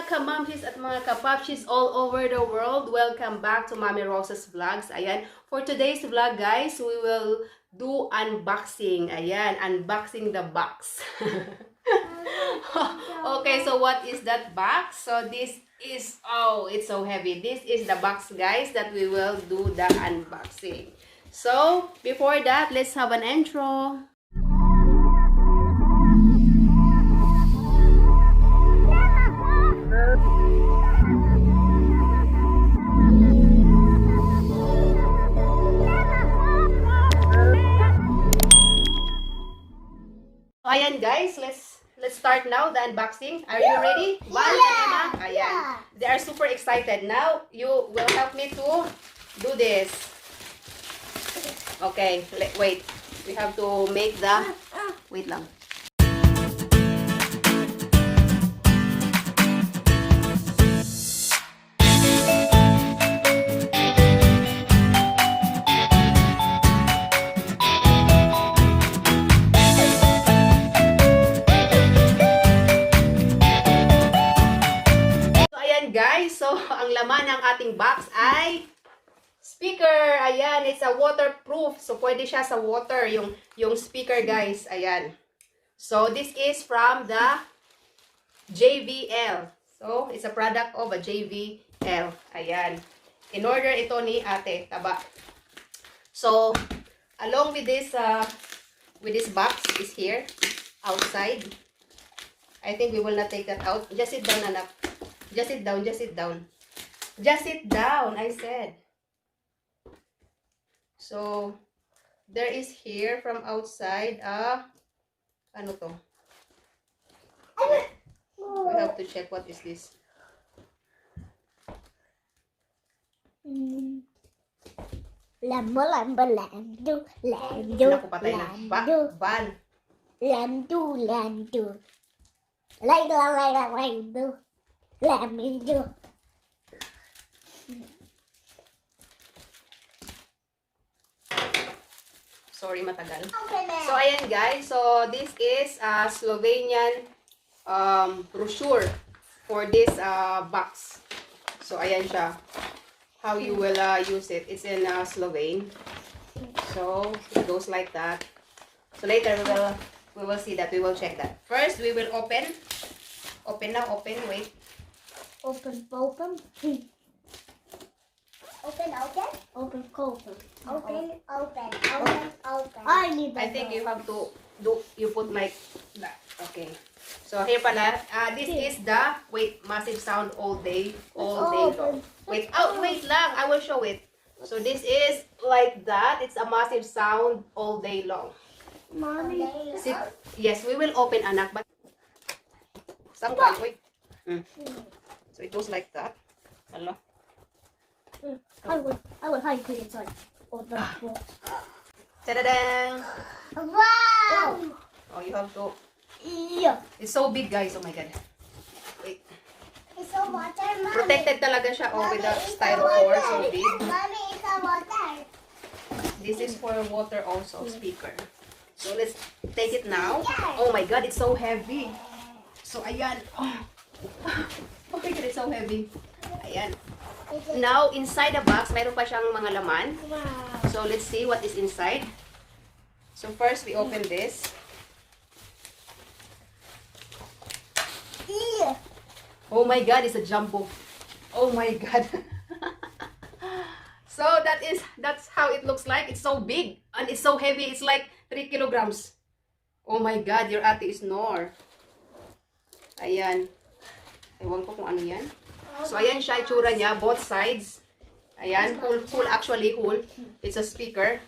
mga kamamshis at mga kapapshis all over the world. Welcome back to Mami Rosa's Vlogs. Ayan, for today's vlog guys, we will do unboxing. Ayan, unboxing the box. Okay, so what is that box? So this is, oh, it's so heavy. This is the box guys that we will do the unboxing. So, before that, let's have an intro. So, ayan guys, let's start now the unboxing. Are you ready? Yeah. Ayan. Yeah. They are super excited. Now, you will help me to do this. Okay, wait. We have to make the... Wait lang. Guys, so ang laman ng ating box ay speaker. Ayan, it's a waterproof. So pwede siya sa water yung speaker, guys. Ayan. So this is from the JBL. So it's a product of a JBL. Ayan. In order ito ni Ate Taba. So along with this box is here outside. I think we will not take that out. Just sit down, anak. Just sit down, just sit down. Just sit down, I said. So, there is here from outside, ano to? We have to check what is this. Lambo, lambo, lando, lando, Naku, patay na. Ban. lando, lando. Lando. Lando. Sorry, matagal. So, ayan guys. So, this is Slovenian brochure for this box. So, ayan siya. How you will use it. It's in Slovene. So, it goes like that. So, later we will see that. We will check that. First, we will open. Open now. Open. Wait. Open. Open. I need that. I think you have to you put like that. Okay. So here pala, this is the massive sound all day long. Wait lang, I will show it. So this is like that. It's a massive sound all day long. Mommy. Yes, we will open, anak, but sometimes wait. So it goes like that. Hello. I will hide it inside of the box. Ta-da-dang! Wow! Oh, you have to. Yeah. It's so big, guys. Oh my god. Wait. It's a water, Mommy. Protected talaga siya with the styrofoam, so big. Mommy, it's a water. This is for water also, speaker. So let's take it now. Oh my god, it's so heavy. So ayan. Oh my god, it's so heavy. Ayan. Now, inside the box, mayroon pa siyang mga laman. Wow. So let's see what is inside. So first, we open this. Yeah. Oh my god, it's a jumbo. Oh my god. So that's how it looks like. It's so big and it's so heavy. It's like 3 kilograms. Oh my god, your ate is nor. Ayan. Ewan ko kung ano yan. So ayan siya, itsura niya, both sides. Ayan, full actually whole. It's a speaker.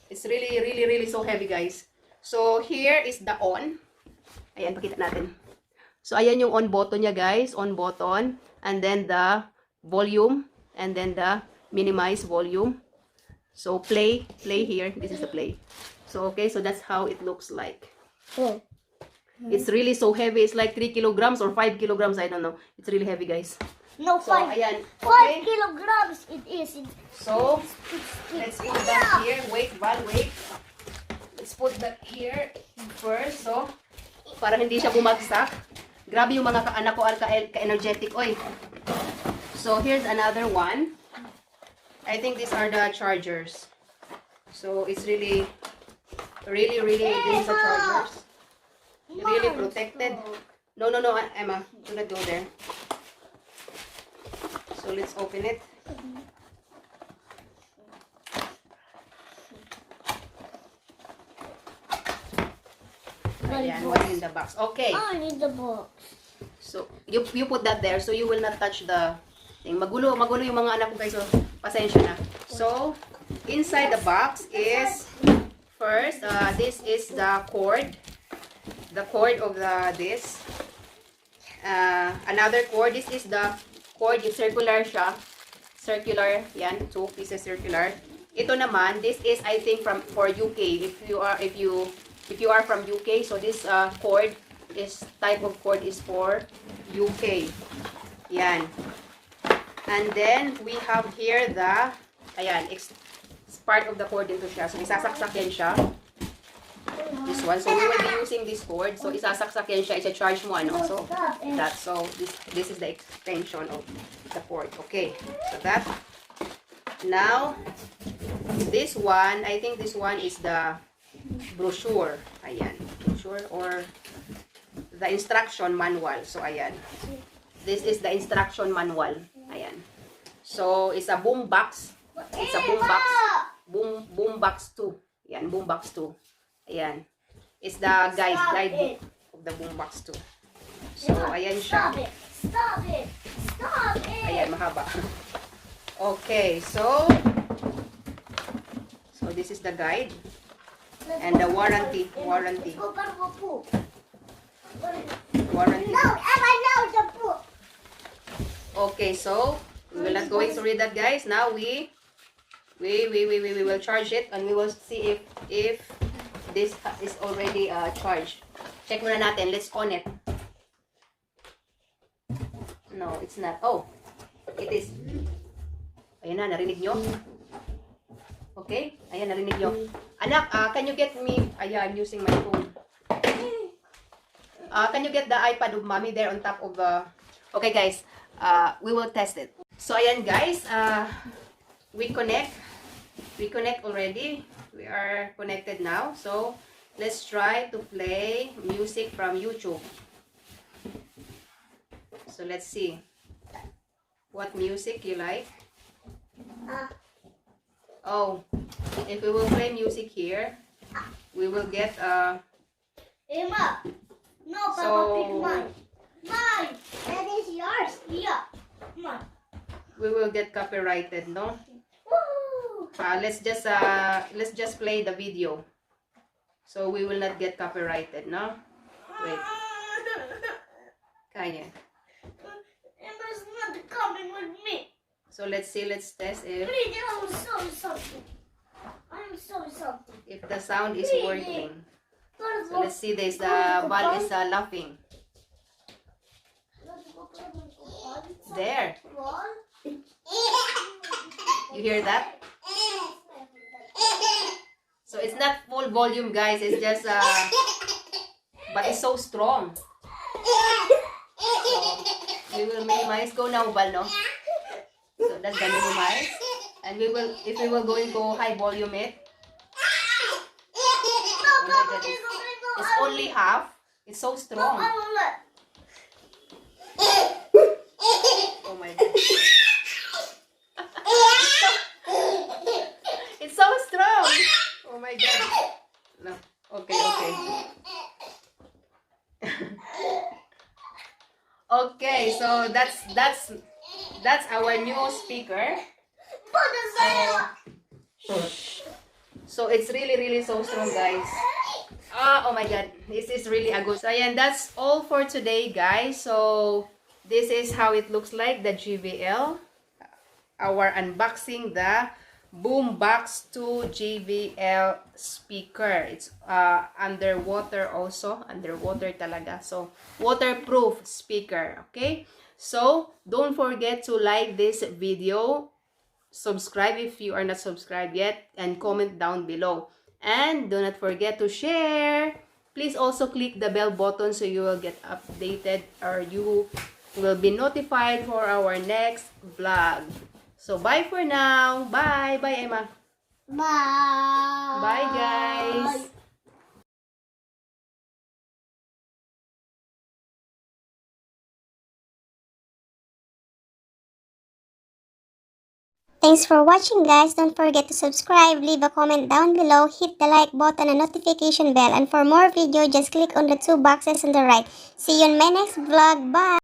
It's really so heavy, guys. So here is the on. Ayan, pakita natin. So ayan yung on button niya, guys, on button, and then the volume, and then the minimize volume. So play here. This is the play. So okay, so that's how it looks like. Oh. It's really so heavy. It's like 3 kilograms or 5 kilograms. I don't know. It's really heavy, guys. No, So, 5 ayan. 5 Okay. kilograms it is. So, let's put that here. Wait, Val, wait. Let's put that here first. So, para hindi siya bumagsak. Grabe yung mga anak ko ka-energetic. Oy. So, here's another one. I think these are the chargers. So, it's really, these are chargers. Really protected. No, Emma. Do not go there. So, let's open it. Ayan, one in the box. Okay. I need the box. So, you put that there so you will not touch the thing. Magulo yung mga anak ko guys. So, pasensya na. So, inside the box is, first, this is the cord. The cord of this. Another cord. This is the cord. Yung circular siya. Circular. Yan. 2 pieces circular. Ito naman, this is I think for UK. If you are from UK, so this cord, this type of cord is for UK. Yan. And then, we have here the, ayan, it's part of the cord dito siya. So, isasaksakin siya. This one. So, we will be using this cord. So, isasaksakin siya. Isa-charge mo, ano. So, this is the extension of the cord. Okay. So, that. Now, this one, I think this one is the brochure. Ayan. Brochure or the instruction manual. So, ayan. This is the instruction manual. Ayan. So, it's a boombox. It's a boombox. Boombox 2. Ayan. Boombox 2. Ayan. It's the guidebook of the boombox 2. So, ayan siya. Stop it! Ayan, mahaba. Okay. So, this is the guide. And the warranty. Warranty. No, Emma, no, the book. Okay, so we will not going to read that, guys. Now we will charge it and we will see if this is already charged. Check muna natin. Let's on it. No, it's not. Oh, it is. Ayan na, narinig nyo? Okay? Ayan, narinig nyo. Anak, can you get me... Ayan, I'm using my phone. Can you get the iPad of mommy there on top of the... Okay, guys. We will test it. So, ayan, guys. We connect already. We are connected now. So, let's try to play music from YouTube. So, let's see. What music you like? Oh, if we will play music here, we will get Emma, no, Papa, so pick mine. Mine, that is yours. Yeah, mine. we will get copyrighted, no? Woo! Let's just play the video, so we will not get copyrighted, no? Wait, kaya. Emma's not coming with me. So let's see, let's test if Please, I'm sorry something. I'm sorry something. if the sound is working. Let's So let's see this. The ball is laughing. There. You hear that? So it's not full volume, guys. It's just but it's so strong. So we will minimize. Go now, bal, no? So that's the minimize. And we will, if we will going to high volume it. Oh my God, it's only half. It's so strong. Oh my God. It's so strong. Oh my God. No. Okay. Okay, so that's our new speaker. So it's really so strong, guys. Oh my God, this is really a good. So ayan, that's all for today, guys. So this is how it looks like, the JBL. Our unboxing, the BOOMBOX 2 JBL speaker. It's underwater also. Underwater talaga. So, waterproof speaker. Okay? So, don't forget to like this video. Subscribe if you are not subscribed yet. And comment down below. And do not forget to share. Please also click the bell button so you will get updated or you will be notified for our next vlog. So, bye for now. Bye. Bye, Emma. Bye. Bye, guys. Thanks for watching, guys. Don't forget to subscribe, leave a comment down below, hit the like button and notification bell. And for more video, just click on the two boxes on the right. See you in my next vlog. Bye!